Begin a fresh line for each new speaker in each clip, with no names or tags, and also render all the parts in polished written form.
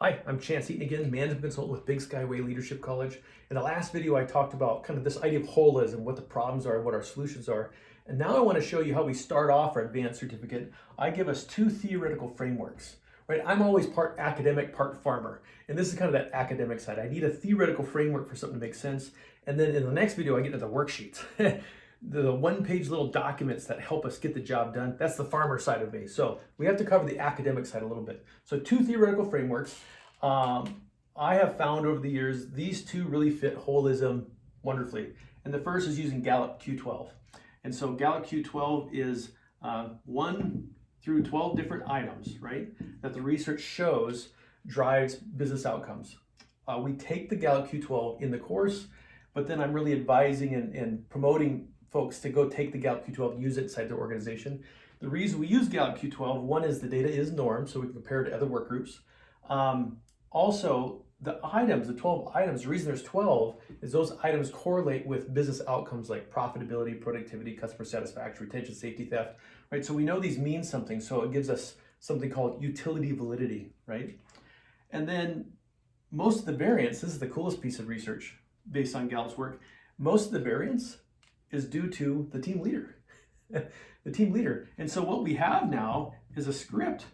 Hi, I'm Chance Eaton again, management consultant with Big Skyway Leadership College. In the last video, I talked about kind of this idea of holism, what the problems are, what our solutions are. And now I want to show you how we start off our advanced certificate. I give us two theoretical frameworks, right? I'm always part academic, part farmer. And this is kind of that academic side. I need a theoretical framework for something to make sense. And then in the next video, I get to the worksheets. The one-page little documents that help us get the job done. That's the farmer side of me. So we have to cover the academic side a little bit. So two theoretical frameworks. I have found over the years, these two really fit holism wonderfully. And the first is using Gallup Q12. And so Gallup Q12 is 1 through 12 different items, right, that the research shows drives business outcomes. We take the Gallup Q12 in the course, but then I'm really advising and promoting folks to go take the Gallup Q12 and use it inside their organization. The reason we use Gallup Q12, one is the data is norm, so we can compare it to other work groups. Also, the items, the 12 items, the reason there's 12 is those items correlate with business outcomes like profitability, productivity, customer satisfaction, retention, safety, theft, right? So we know these mean something, so it gives us something called utility validity, right? And then most of the variance, this is the coolest piece of research based on Gallup's work, most of the variance is due to the team leader, the team leader. And so what we have now is a script.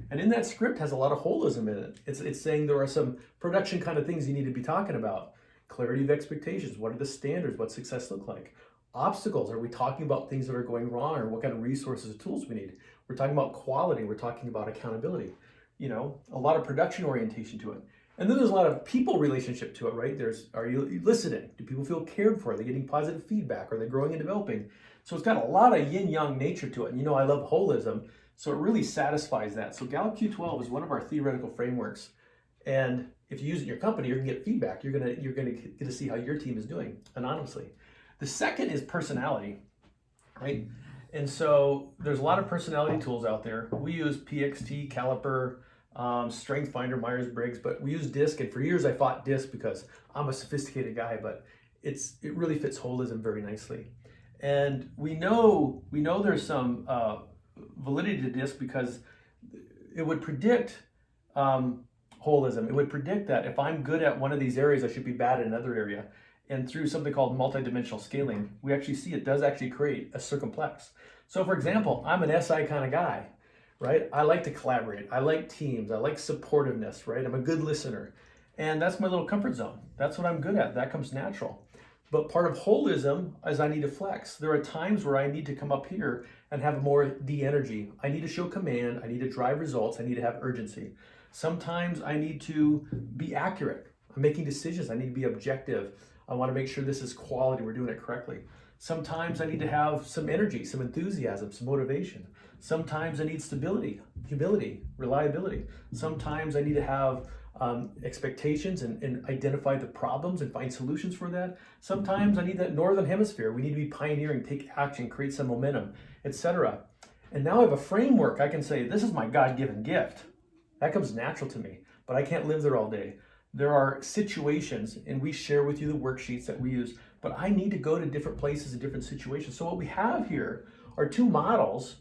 And in that script has a lot of holism in it. It's saying there are some production kind of things you need to be talking about. Clarity of expectations. What are the standards? What success look like? Obstacles. Are we talking about things that are going wrong or what kind of resources or tools we need? We're talking about quality. We're talking about accountability. You know, a lot of production orientation to it. And then there's a lot of people relationship to it, right? Are you listening? Do people feel cared for? Are they getting positive feedback? Are they growing and developing? So it's got a lot of yin-yang nature to it. And you know, I love holism. So it really satisfies that. So Gallup Q12 is one of our theoretical frameworks. And if you use it in your company, you're gonna get feedback. You're gonna get to see how your team is doing anonymously. The second is personality, right? And so there's a lot of personality tools out there. We use PXT, Caliper, Strength Finder, Myers-Briggs, but we use DISC. And for years I fought DISC because I'm a sophisticated guy, but it really fits holism very nicely. And we know there's some validity to DISC because it would predict holism. It would predict that if I'm good at one of these areas, I should be bad at another area. And through something called multidimensional scaling, we actually see it does actually create a circumplex. So for example, I'm an SI kind of guy, right? I like to collaborate. I like teams. I like supportiveness, right? I'm a good listener. And that's my little comfort zone. That's what I'm good at. That comes natural. But part of holism is I need to flex. There are times where I need to come up here and have more D energy. I need to show command. I need to drive results. I need to have urgency. Sometimes I need to be accurate. I'm making decisions. I need to be objective. I want to make sure this is quality. We're doing it correctly. Sometimes I need to have some energy, some enthusiasm, some motivation. Sometimes I need stability, humility, reliability. Sometimes I need to have expectations and identify the problems and find solutions for that. Sometimes I need that northern hemisphere. We need to be pioneering, take action, create some momentum, etc. And now I have a framework. I can say, this is my God-given gift. That comes natural to me, but I can't live there all day. There are situations, and we share with you the worksheets that we use, but I need to go to different places and different situations. So what we have here are two models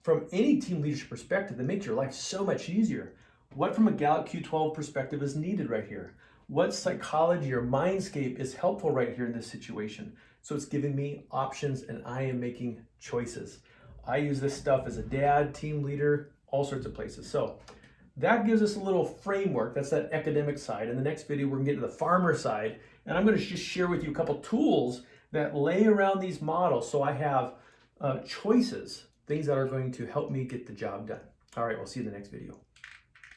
from any team leadership perspective that makes your life so much easier. What from a Gallup Q12 perspective is needed right here? What psychology or mindscape is helpful right here in this situation? So it's giving me options and I am making choices. I use this stuff as a dad, team leader, all sorts of places. So that gives us a little framework. That's that academic side. In the next video, we're gonna get to the farmer side. And I'm gonna just share with you a couple tools that lay around these models so I have choices, things that are going to help me get the job done. All right, we'll see you in the next video.